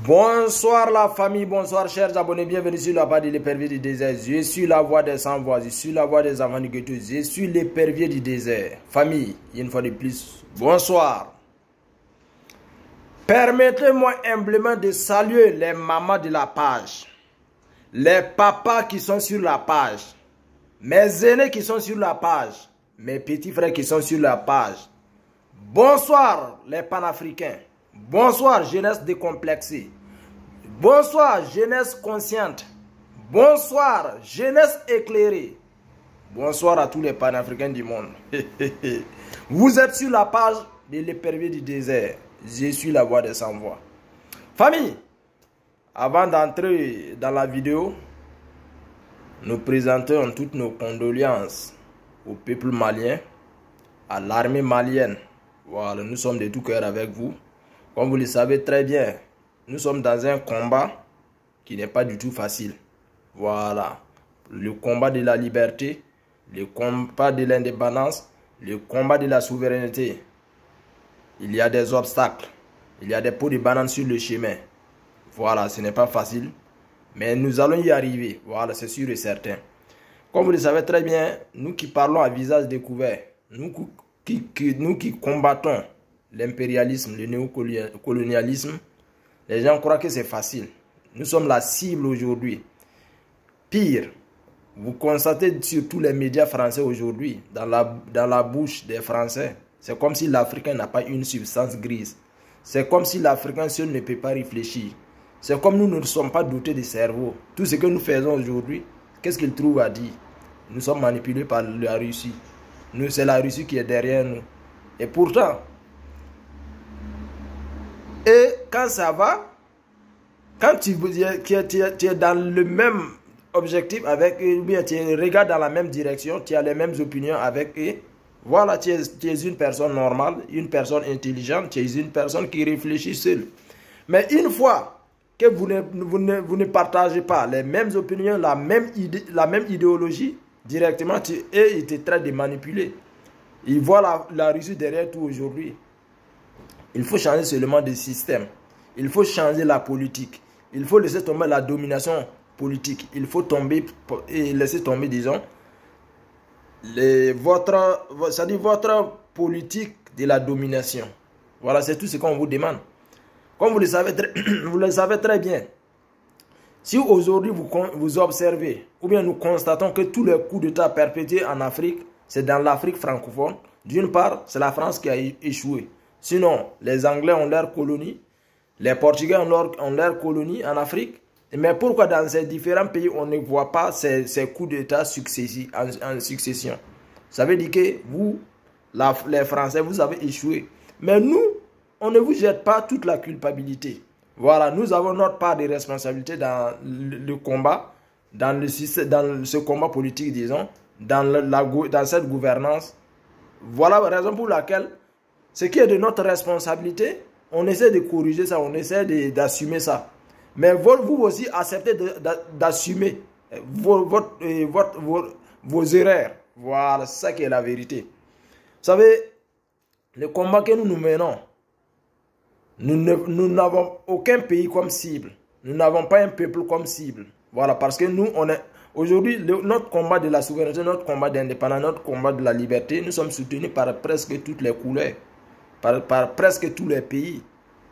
Bonsoir la famille, bonsoir chers abonnés, bienvenue sur la page de l'épervier du désert. Je suis la voix des sans-voix, je suis la voix des enfants du ghetto, je suis l'épervier du désert. Famille, une fois de plus, bonsoir. Permettez-moi humblement de saluer les mamans de la page, les papas qui sont sur la page, mes aînés qui sont sur la page, mes petits frères qui sont sur la page. Bonsoir les panafricains. Bonsoir jeunesse décomplexée. Bonsoir jeunesse consciente. Bonsoir jeunesse éclairée. Bonsoir à tous les panafricains du monde. Vous êtes sur la page de l'épervier du désert. Je suis la voix des sans-voix. Famille, avant d'entrer dans la vidéo, nous présentons toutes nos condoléances au peuple malien, à l'armée malienne. Voilà, nous sommes de tout cœur avec vous. Comme vous le savez très bien, nous sommes dans un combat qui n'est pas du tout facile. Voilà. Le combat de la liberté, le combat de l'indépendance, le combat de la souveraineté. Il y a des obstacles. Il y a des pots de banane sur le chemin. Voilà, ce n'est pas facile. Mais nous allons y arriver. Voilà, c'est sûr et certain. Comme vous le savez très bien, nous qui parlons à visage découvert, nous qui combattons l'impérialisme, le néocolonialisme, les gens croient que c'est facile. Nous sommes la cible aujourd'hui. Pire, vous constatez sur tous les médias français aujourd'hui, dans la bouche des Français, c'est comme si l'Africain n'a pas une substance grise. C'est comme si l'Africain seul ne peut pas réfléchir. C'est comme nous ne sommes pas dotés de cerveau. Tout ce que nous faisons aujourd'hui, qu'est-ce qu'ils trouvent à dire? Nous sommes manipulés par la Russie. C'est la Russie qui est derrière nous. Et pourtant, quand ça va, quand tu es dans le même objectif avec eux, ou bien tu regardes dans la même direction, tu as les mêmes opinions avec eux, voilà, tu es une personne normale, une personne intelligente, tu es une personne qui réfléchit seule. Mais une fois que vous ne partagez pas les mêmes opinions, la même idéologie, directement, ils te traitent de manipuler. Ils voient la Russie derrière tout aujourd'hui. Il faut changer seulement de système. Il faut changer la politique. Il faut laisser tomber la domination politique. Il faut laisser tomber, disons, votre politique de la domination. Voilà, c'est tout ce qu'on vous demande. Comme vous le savez très bien, si aujourd'hui vous observez, ou bien nous constatons que tous les coups d'État perpétrés en Afrique, c'est dans l'Afrique francophone, d'une part, c'est la France qui a échoué. Sinon, les Anglais ont leur colonie, les Portugais ont leur colonie en Afrique. Mais pourquoi dans ces différents pays, on ne voit pas ces coups d'État en succession? Ça veut dire que vous, les Français, vous avez échoué. Mais nous, on ne vous jette pas toute la culpabilité. Voilà, nous avons notre part de responsabilité dans le combat, dans ce combat politique, disons, dans cette gouvernance. Voilà la raison pour laquelle, ce qui est de notre responsabilité, on essaie de corriger ça, on essaie d'assumer ça. Mais vous aussi acceptez d'assumer vos erreurs. Voilà, c'est ça qui est la vérité. Vous savez, le combat que nous menons, nous n'avons aucun pays comme cible. Nous n'avons pas un peuple comme cible. Voilà, parce que nous, aujourd'hui, notre combat de la souveraineté, notre combat d'indépendance, notre combat de la liberté, nous sommes soutenus par presque toutes les couleurs, par presque tous les pays.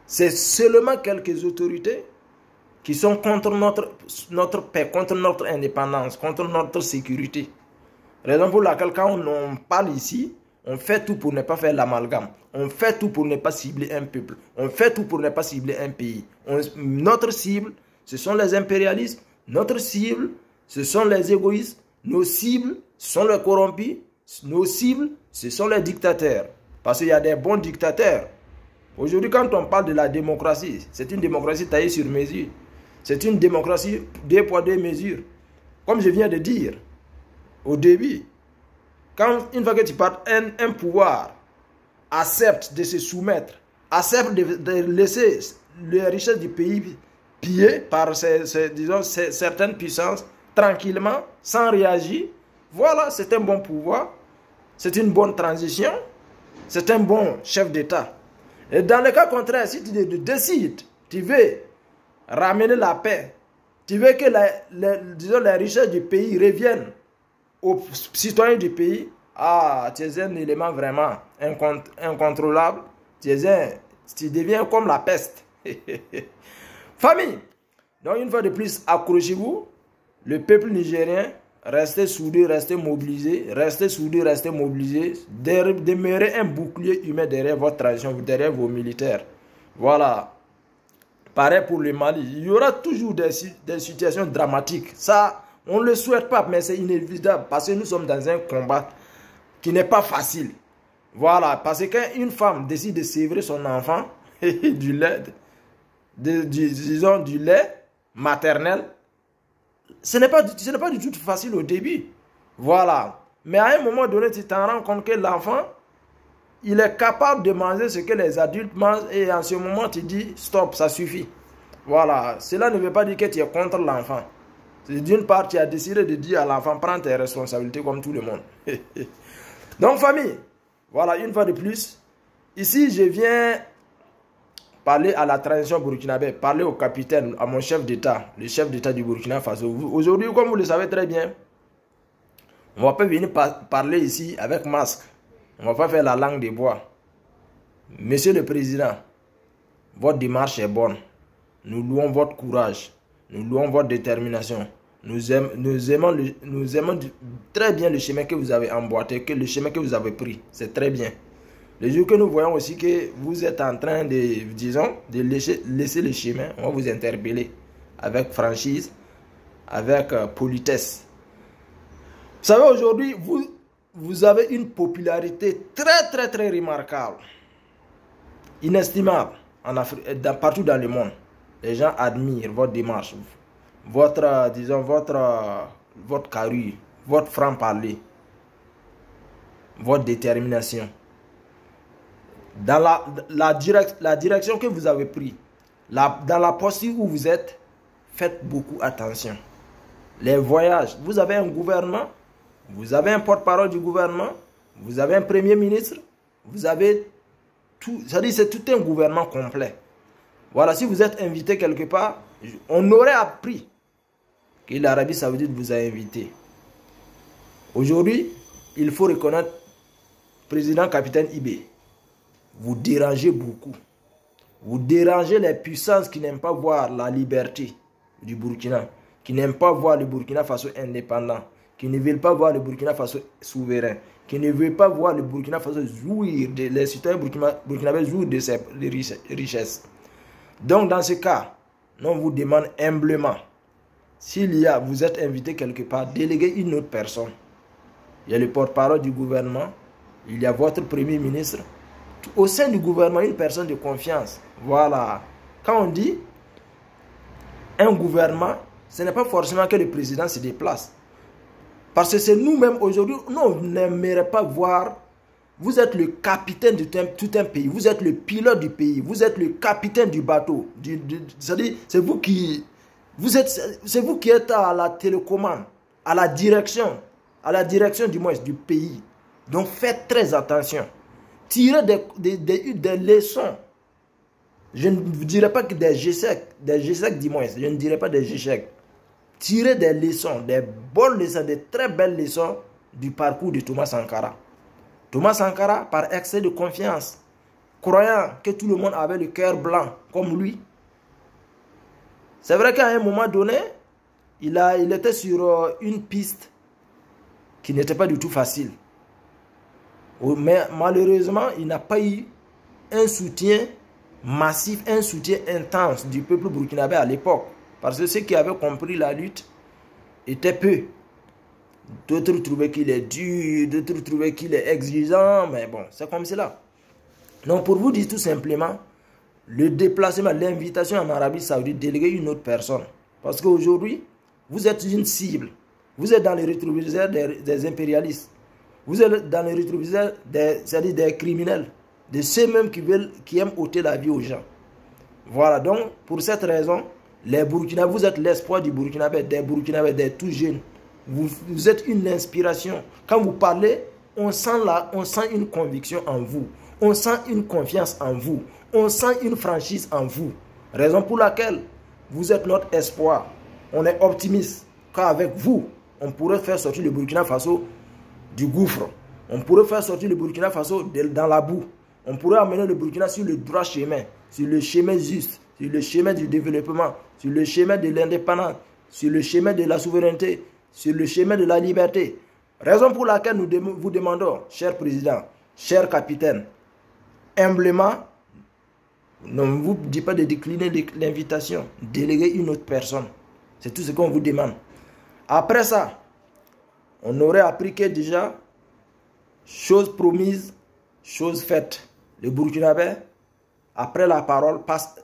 C'est seulement quelques autorités qui sont contre notre paix, contre notre indépendance, contre notre sécurité. Raison pour laquelle quand on parle ici, on fait tout pour ne pas faire l'amalgame. On fait tout pour ne pas cibler un peuple. On fait tout pour ne pas cibler un pays. Notre cible, ce sont les impérialistes. Notre cible, ce sont les égoïstes. Nos cibles, ce sont les corrompus. Nos cibles, ce sont les dictateurs. Parce qu'il y a des bons dictateurs. Aujourd'hui, quand on parle de la démocratie, c'est une démocratie taillée sur mesure. C'est une démocratie deux poids, deux mesures. Comme je viens de dire au début, une fois que tu parles, un pouvoir accepte de se soumettre, accepte de laisser les richesses du pays pillées par certaines puissances tranquillement, sans réagir, voilà, c'est un bon pouvoir, c'est une bonne transition, c'est un bon chef d'État. Et dans le cas contraire, si tu décides, tu veux ramener la paix. Tu veux que disons, les richesses du pays reviennent aux citoyens du pays. Ah, tu es un élément vraiment incontrôlable. Tu deviens comme la peste. Famille, donc une fois de plus, accrochez-vous. Le peuple nigérien, restez soudés, restez mobilisés. Restez soudés, restez mobilisés. Demeurez un bouclier humain derrière votre tradition, derrière vos militaires. Voilà. Pareil pour le Mali. Il y aura toujours des situations dramatiques. Ça, on ne le souhaite pas, mais c'est inévitable. Parce que nous sommes dans un combat qui n'est pas facile. Voilà. Parce que quand une femme décide de sévrer son enfant du lait, disons du lait maternel, ce n'est pas du tout facile au début. Voilà. Mais à un moment donné, tu t'en rends compte que l'enfant, il est capable de manger ce que les adultes mangent et en ce moment, tu dis stop, ça suffit. Voilà. Cela ne veut pas dire que tu es contre l'enfant. D'une part, tu as décidé de dire à l'enfant, prends tes responsabilités comme tout le monde. Donc, famille, voilà, une fois de plus, ici, je viens parler à la transition burkinabé, parler au capitaine, à mon chef d'État, le chef d'État du Burkina Faso. Aujourd'hui, comme vous le savez très bien, on ne va pas venir parler ici avec masque. On ne va pas faire la langue des bois. Monsieur le Président, votre démarche est bonne. Nous louons votre courage. Nous louons votre détermination. Nous aimons très bien le chemin que vous avez emboîté, le chemin que vous avez pris. C'est très bien. Le jour que nous voyons aussi que vous êtes en train de, disons, de laisser le chemin, on va vous interpeller avec franchise, avec politesse. Vous savez, aujourd'hui, vous avez une popularité très remarquable, inestimable en Afrique, partout dans le monde. Les gens admirent votre démarche, votre, disons, votre carrure, votre franc-parler, votre détermination. Dans la direction que vous avez prise, dans la posture où vous êtes, faites beaucoup attention. Les voyages, vous avez un gouvernement, vous avez un porte-parole du gouvernement, vous avez un premier ministre, vous avez tout, c'est-à-dire c'est tout un gouvernement complet. Voilà, si vous êtes invité quelque part, on aurait appris que l'Arabie Saoudite vous a invité. Aujourd'hui, il faut reconnaître le président capitaine Ibé. Vous dérangez beaucoup. Vous dérangez les puissances qui n'aiment pas voir la liberté du Burkina, qui n'aiment pas voir le Burkina Faso indépendant, qui ne veulent pas voir le Burkina Faso souverain, qui ne veulent pas voir le Burkina Faso jouir, les citoyens burkinabés jouir de ses richesses. Donc dans ce cas, on vous demande humblement, vous êtes invité quelque part, déléguez une autre personne. Il y a le porte-parole du gouvernement, il y a votre premier ministre, au sein du gouvernement, une personne de confiance. Voilà. Quand on dit un gouvernement, ce n'est pas forcément que le président se déplace. Parce que c'est nous-mêmes aujourd'hui, nous, on n'aimerait pas voir. Vous êtes le capitaine de tout un pays. Vous êtes le pilote du pays. Vous êtes le capitaine du bateau. C'est-à-dire, c'est vous qui êtes à la télécommande, à la direction du moins du pays. Donc faites très attention. Tirez des leçons. Je ne vous dirai pas que des échecs du moins. Je ne dirai pas des échecs. Tirez des leçons, des bonnes leçons, des très belles leçons du parcours de Thomas Sankara. Thomas Sankara, par excès de confiance, croyant que tout le monde avait le cœur blanc comme lui. C'est vrai qu'à un moment donné, il était sur une piste qui n'était pas du tout facile. Mais malheureusement, il n'a pas eu un soutien massif, un soutien intense du peuple burkinabé à l'époque. Parce que ceux qui avaient compris la lutte étaient peu. D'autres trouvaient qu'il est dur, d'autres trouvaient qu'il est exigeant, mais bon, c'est comme cela. Donc pour vous dire tout simplement, le déplacement, l'invitation en Arabie Saoudite, déléguer une autre personne. Parce qu'aujourd'hui, vous êtes une cible. Vous êtes dans les rétroviseurs des impérialistes. Vous êtes dans les rétroviseurs des criminels, de ceux mêmes qui aiment ôter la vie aux gens. Voilà, donc pour cette raison, les Burkinabés, vous êtes l'espoir du Burkinabé, des tout jeunes. Vous êtes une inspiration. Quand vous parlez, on sent une conviction en vous. On sent une confiance en vous. On sent une franchise en vous. Raison pour laquelle Vous êtes notre espoir. On est optimiste. Car avec vous, on pourrait faire sortir le Burkina Faso du gouffre. On pourrait faire sortir le Burkina Faso dans la boue. On pourrait amener le Burkina sur le droit chemin, sur le chemin juste, sur le chemin du développement, sur le chemin de l'indépendance, sur le chemin de la souveraineté, sur le chemin de la liberté. Raison pour laquelle nous vous demandons, cher président, cher capitaine, humblement, ne vous dit pas de décliner l'invitation, déléguer une autre personne. C'est tout ce qu'on vous demande. Après ça, on aurait appris que déjà, chose promise, chose faite. Le Burkinabé, après la parole,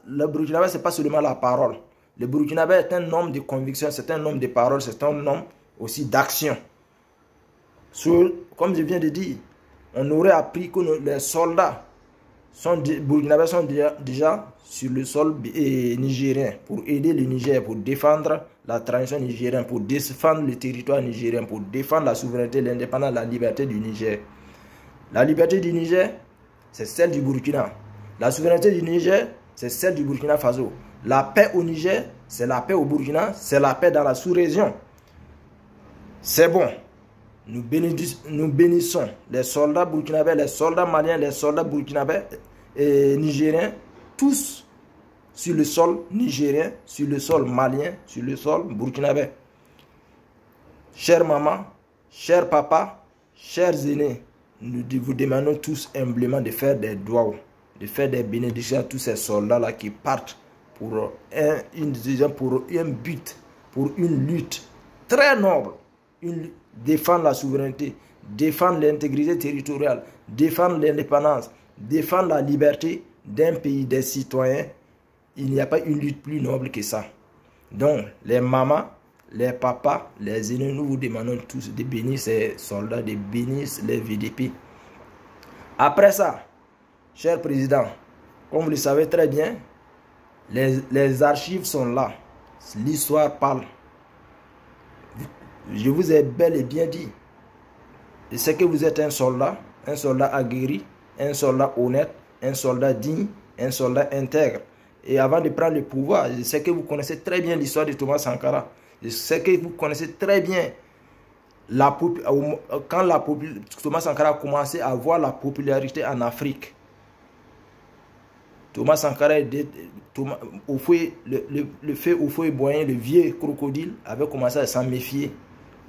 le Burkinabé, ce n'est pas seulement la parole. Le Burkinabé est un homme de conviction, c'est un homme de parole, c'est un homme aussi d'action. Comme je viens de dire, on aurait appris que les soldats burkinabés sont déjà sur le sol nigérien pour aider le Niger, pour défendre la tradition nigérienne, pour défendre le territoire nigérien, pour défendre la souveraineté, l'indépendance, la liberté du Niger. La liberté du Niger, c'est celle du Burkina. La souveraineté du Niger, c'est celle du Burkina Faso. La paix au Niger, c'est la paix au Burkina, c'est la paix dans la sous-région. C'est bon. Nous bénissons les soldats burkinabés, les soldats maliens, les soldats burkinabés et nigériens, tous sur le sol nigérien, sur le sol malien, sur le sol burkinabé. Chère maman, cher papa, chers aînés, nous vous demandons tous humblement de faire des doigts, de faire des bénédictions à tous ces soldats-là qui partent pour un but, pour une lutte très noble, défendre la souveraineté, défendre l'intégrité territoriale, défendre l'indépendance, défendre la liberté d'un pays, des citoyens. Il n'y a pas une lutte plus noble que ça. Donc, les mamans, les papas, les aînés, nous vous demandons tous de bénir ces soldats, de bénir les VDP. Après ça, cher président, comme vous le savez très bien, les archives sont là. L'histoire parle. Je vous ai bel et bien dit. Je sais que vous êtes un soldat aguerri, un soldat honnête, un soldat digne, un soldat intègre. Et avant de prendre le pouvoir, je sais que vous connaissez très bien l'histoire de Thomas Sankara. Je sais que vous connaissez très bien quand Thomas Sankara a commencé à avoir la popularité en Afrique. Thomas Sankara, le fait au fouet boyen, le vieux crocodile, avait commencé à s'en méfier.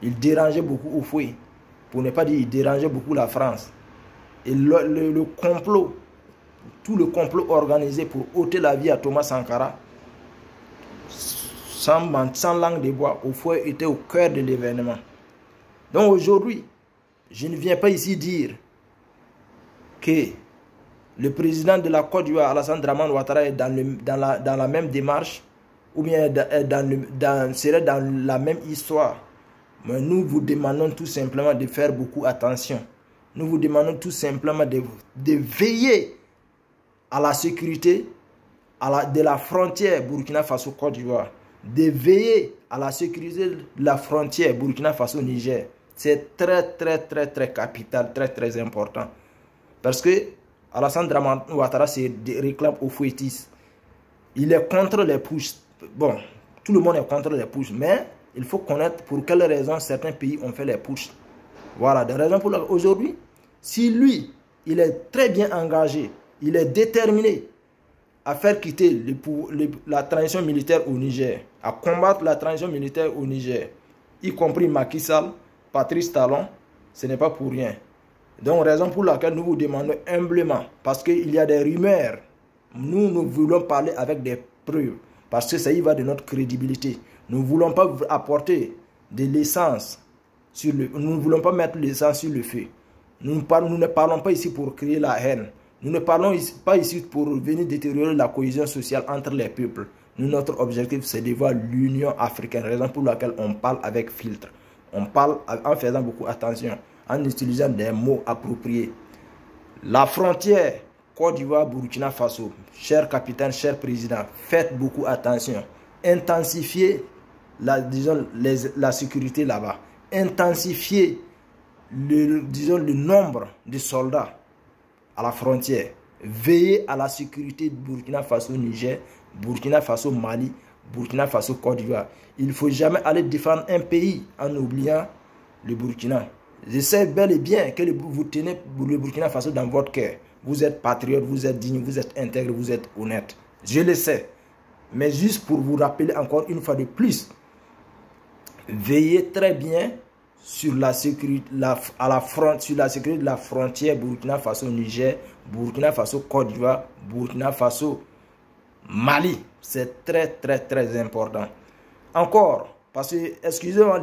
Il dérangeait beaucoup au fouet. Pour ne pas dire, il dérangeait beaucoup la France. Et le complot, tout le complot organisé pour ôter la vie à Thomas Sankara, sans langue de bois, au fouet était au cœur de l'événement. Donc aujourd'hui, je ne viens pas ici dire que le président de la Côte d'Ivoire, Alassane Dramane Ouattara, est dans la même démarche ou bien serait dans la même histoire. Mais nous vous demandons tout simplement de faire beaucoup attention. Nous vous demandons tout simplement de veiller à la sécurité de la frontière Burkina Faso-Côte d'Ivoire. De veiller à la sécurité de la frontière Burkina Faso-Niger. C'est très capital, très important. Parce que Alassane Dramane Ouattara se réclame aux fouettistes. Il est contre les pushs. Bon, tout le monde est contre les pushs, mais il faut connaître pour quelles raisons certains pays ont fait les pushs. Voilà, des raisons pour lesquelles aujourd'hui, si lui, il est très bien engagé, il est déterminé à faire quitter la transition militaire au Niger, à combattre la transition militaire au Niger, y compris Macky Sall, Patrice Talon, ce n'est pas pour rien. Donc, raison pour laquelle nous vous demandons humblement, parce qu'il y a des rumeurs, nous voulons parler avec des preuves, parce que ça y va de notre crédibilité. Nous ne voulons pas apporter de l'essence, nous ne voulons pas mettre l'essence sur le feu. Nous ne parlons pas ici pour créer la haine. Nous ne parlons pas ici pour venir détériorer la cohésion sociale entre les peuples. Notre objectif, c'est de voir l'Union africaine, raison pour laquelle on parle avec filtre. On parle en faisant beaucoup attention, en utilisant des mots appropriés. La frontière Côte d'Ivoire, Burkina Faso, cher capitaine, cher président, faites beaucoup attention. Intensifiez la sécurité là-bas. Intensifiez le nombre de soldats à la frontière. Veillez à la sécurité de Burkina Faso, Niger, Burkina Faso, Mali, Burkina Faso, Côte d'Ivoire. Il ne faut jamais aller défendre un pays en oubliant le Burkina. Je sais bel et bien que vous tenez le Burkina Faso dans votre cœur. Vous êtes patriote, vous êtes digne, vous êtes intègre, vous êtes honnête. Je le sais. Mais juste pour vous rappeler encore une fois de plus, veillez très bien sur la sécurité, sur la sécurité de la frontière Burkina Faso-Niger, Burkina Faso-Côte d'Ivoire, Burkina Faso-Mali. C'est très très très important. Encore, parce que, excusez-moi,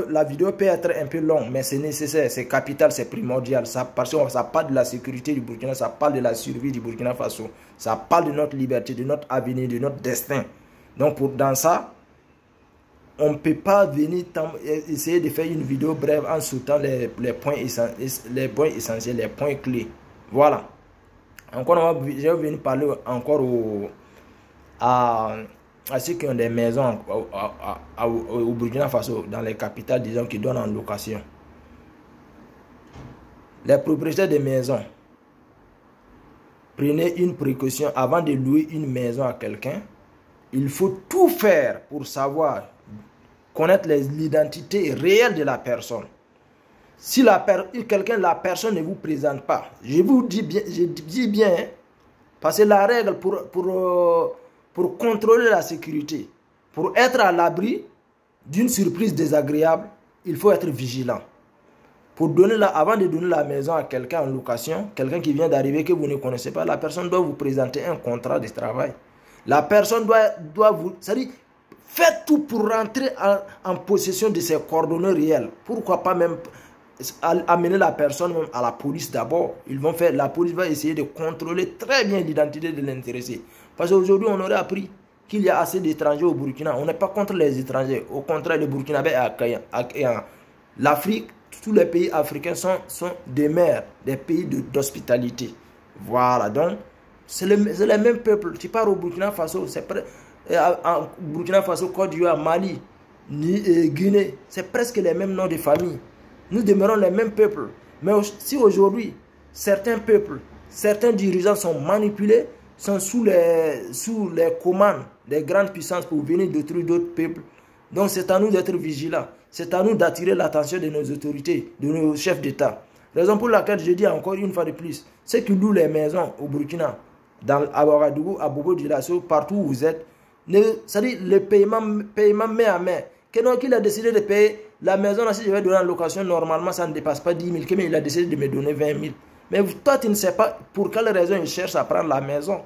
la vidéo peut être un peu longue, mais c'est nécessaire, c'est capital, c'est primordial. Parce que ça parle de la sécurité du Burkina, ça parle de la survie du Burkina Faso. Ça parle de notre liberté, de notre avenir, de notre destin. Donc, dans ça, on ne peut pas venir essayer de faire une vidéo brève en sautant les points essentiels, les points clés. Voilà. Encore, je vais venir parler encore à ceux qui ont des maisons au Burkina Faso, dans les capitales, disons, qui donnent en location. Les propriétaires des maisons, prenez une précaution avant de louer une maison à quelqu'un. Il faut tout faire pour savoir, connaître l'identité réelle de la personne. Si la personne ne vous présente pas, je vous dis bien, hein, parce que la règle pour contrôler la sécurité, pour être à l'abri d'une surprise désagréable, il faut être vigilant. Avant de donner la maison à quelqu'un en location, quelqu'un qui vient d'arriver que vous ne connaissez pas, la personne doit vous présenter un contrat de travail. La personne doit vous... C'est-à-dire, faites tout pour rentrer en possession de ses coordonnées réelles. Pourquoi pas même amener la personne même à la police d'abord. La police va essayer de contrôler très bien l'identité de l'intéressé. Parce qu'aujourd'hui, on aurait appris qu'il y a assez d'étrangers au Burkina. On n'est pas contre les étrangers. Au contraire, le Burkinabé est accueillant. L'Afrique, tous les pays africains sont des mères, des pays d'hospitalité. Voilà, donc, c'est les mêmes peuples. Tu pars au Burkina Faso, c'est Burkina Faso, Côte d'Ivoire, Mali, Guinée, c'est presque les mêmes noms de famille. Nous demeurons les mêmes peuples. Mais si aujourd'hui, certains peuples, certains dirigeants sont manipulés, sont sous les commandes des grandes puissances pour venir détruire d'autres peuples, donc c'est à nous d'être vigilants. C'est à nous d'attirer l'attention de nos autorités, de nos chefs d'État. Raison pour laquelle je dis encore une fois de plus, ceux qui louent les maisons au Burkina, à Ouagadougou, à Bobo-Dioulasso, partout où vous êtes, c'est-à-dire le paiement main à main. Donc il a décidé de payer la maison, là, si je vais donner en location, normalement ça ne dépasse pas 10 000, mais il a décidé de me donner 20 000. Mais toi, tu ne sais pas pour quelle raison il cherche à prendre la maison.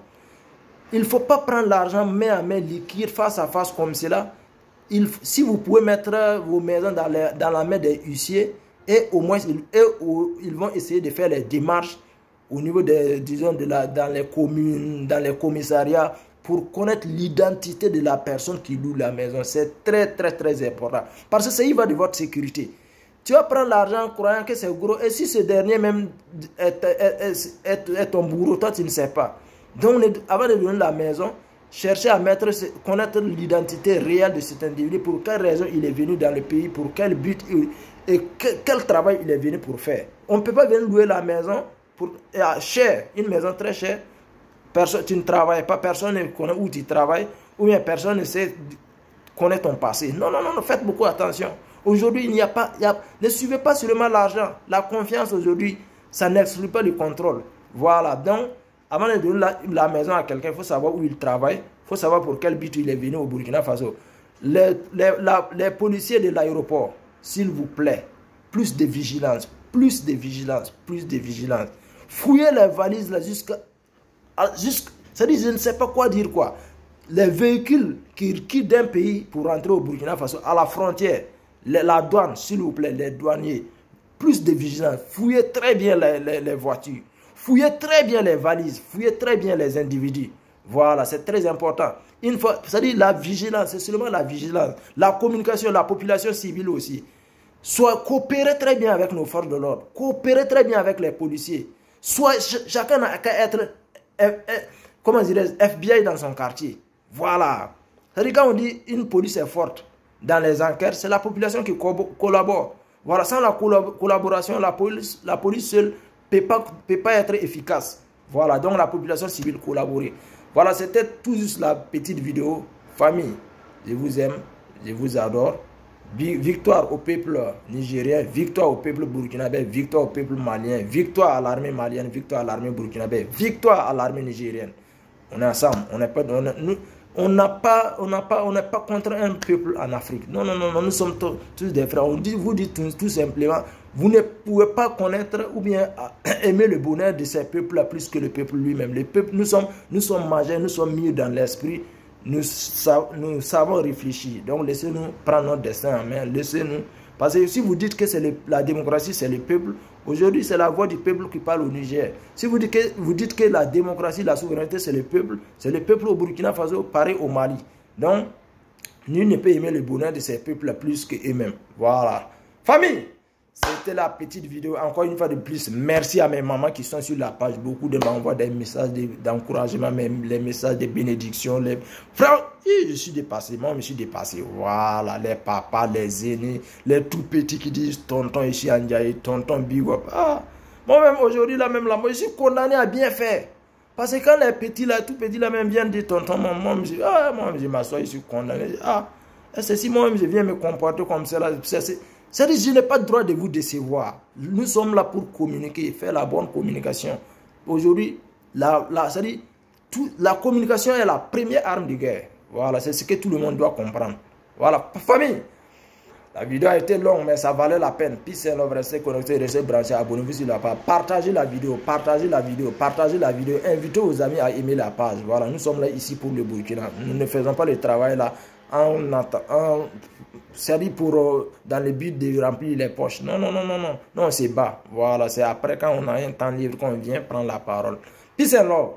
Il ne faut pas prendre l'argent main à main, liquide, face à face comme cela. Si vous pouvez mettre vos maisons dans la main des huissiers, et au moins ils vont essayer de faire les démarches au niveau disons, dans les communes, dans les commissariats, pour connaître l'identité de la personne qui loue la maison. C'est très très très important. Parce que ça y va de votre sécurité. Tu vas prendre l'argent croyant que c'est gros. Et si ce dernier même est ton bourreau, toi tu ne sais pas. Donc avant de donner la maison, cherchez à connaître l'identité réelle de cet individu. Pour quelle raison il est venu dans le pays, pour quel but et quel travail il est venu pour faire. On ne peut pas venir louer la maison cher, une maison très chère. Tu ne travailles pas, personne ne connaît où tu travailles, ou bien personne ne sait connaître ton passé. Non, non, non, faites beaucoup attention. Aujourd'hui, ne suivez pas seulement l'argent. La confiance aujourd'hui, ça n'exclut pas le contrôle. Voilà, donc, avant de donner la maison à quelqu'un, il faut savoir où il travaille, il faut savoir pour quel but il est venu au Burkina Faso. Les policiers de l'aéroport, s'il vous plaît, plus de vigilance, plus de vigilance, plus de vigilance. Fouillez les valises là c'est-à-dire, je ne sais pas quoi dire quoi. Les véhicules qui quittent d'un pays pour rentrer au Burkina Faso, à la frontière, la douane, s'il vous plaît, les douaniers, plus de vigilance. Fouillez très bien les voitures. Fouillez très bien les valises. Fouillez très bien les individus. Voilà, c'est très important. C'est-à-dire, la vigilance, c'est seulement la vigilance. La communication, la population civile aussi. Coopérez très bien avec nos forces de l'ordre. Coopérez très bien avec les policiers. Chacun n'a qu'à être comment dirais-je, FBI dans son quartier. Voilà. C'est-à-dire, quand on dit une police est forte dans les enquêtes, c'est la population qui collabore. Voilà, sans la collaboration, la police seule ne peut pas être efficace. Voilà, donc la population civile collaborer. Voilà, c'était tout juste la petite vidéo. Famille, Je vous aime, je vous adore. Victoire au peuple nigérien, victoire au peuple burkinabé, victoire au peuple malien, victoire à l'armée malienne, victoire à l'armée burkinabé, victoire à l'armée nigérienne. On est ensemble, on n'est pas, on n'est pas contre un peuple en Afrique. Non, non, non, non, nous sommes tous des frères. Vous dites tout simplement, vous ne pouvez pas connaître ou bien aimer le bonheur de ces peuples-là plus que le peuple lui-même. Les peuples, nous sommes majeurs, nous sommes mis dans l'esprit. Nous savons réfléchir. Donc laissez-nous prendre notre destin en main. Laissez-nous. Parce que si vous dites que c'est la démocratie, c'est le peuple, aujourd'hui c'est la voix du peuple qui parle au Niger. Si vous dites que la démocratie, la souveraineté, c'est le peuple au Burkina Faso, pareil au Mali. Donc, nul ne peut aimer le bonheur de ces peuples plus qu'eux-mêmes. Voilà. Famille! C'était la petite vidéo. Encore une fois de plus, merci à mes mamans qui sont sur la page. Beaucoup de m'envoient des messages d'encouragement, même les messages de bénédiction. Les frères, je suis dépassé. Moi, je suis dépassé. Voilà, les papas, les aînés, les tout petits qui disent tonton ici Ndiaye, tonton Big Up. Ah, moi-même aujourd'hui, là, même là, moi, je suis condamné à bien faire. Parce que quand les petits, là, tout petits, là, même viennent dire tonton, moi, je m'assois, je suis condamné. Ah, c'est si moi-même, je viens me comporter comme ça, là, c'est-à-dire, je n'ai pas le droit de vous décevoir. Nous sommes là pour communiquer, faire la bonne communication. Aujourd'hui, la communication est la première arme de guerre. Voilà, c'est ce que tout le monde doit comprendre. Voilà, famille. La vidéo a été longue, mais ça valait la peine. Peace and love, restez connectés, restez branchés, abonnez-vous sur la page. Partagez la vidéo, partagez la vidéo, partagez la vidéo. Invitez vos amis à aimer la page. Voilà, nous sommes là ici pour le Burkina. Nous ne faisons pas le travail là c'est-à-dire pour dans le but de remplir les poches. Non, non, non, non, non. Non, c'est bas. Voilà, c'est après quand on a un temps libre qu'on vient prendre la parole. Peace and love.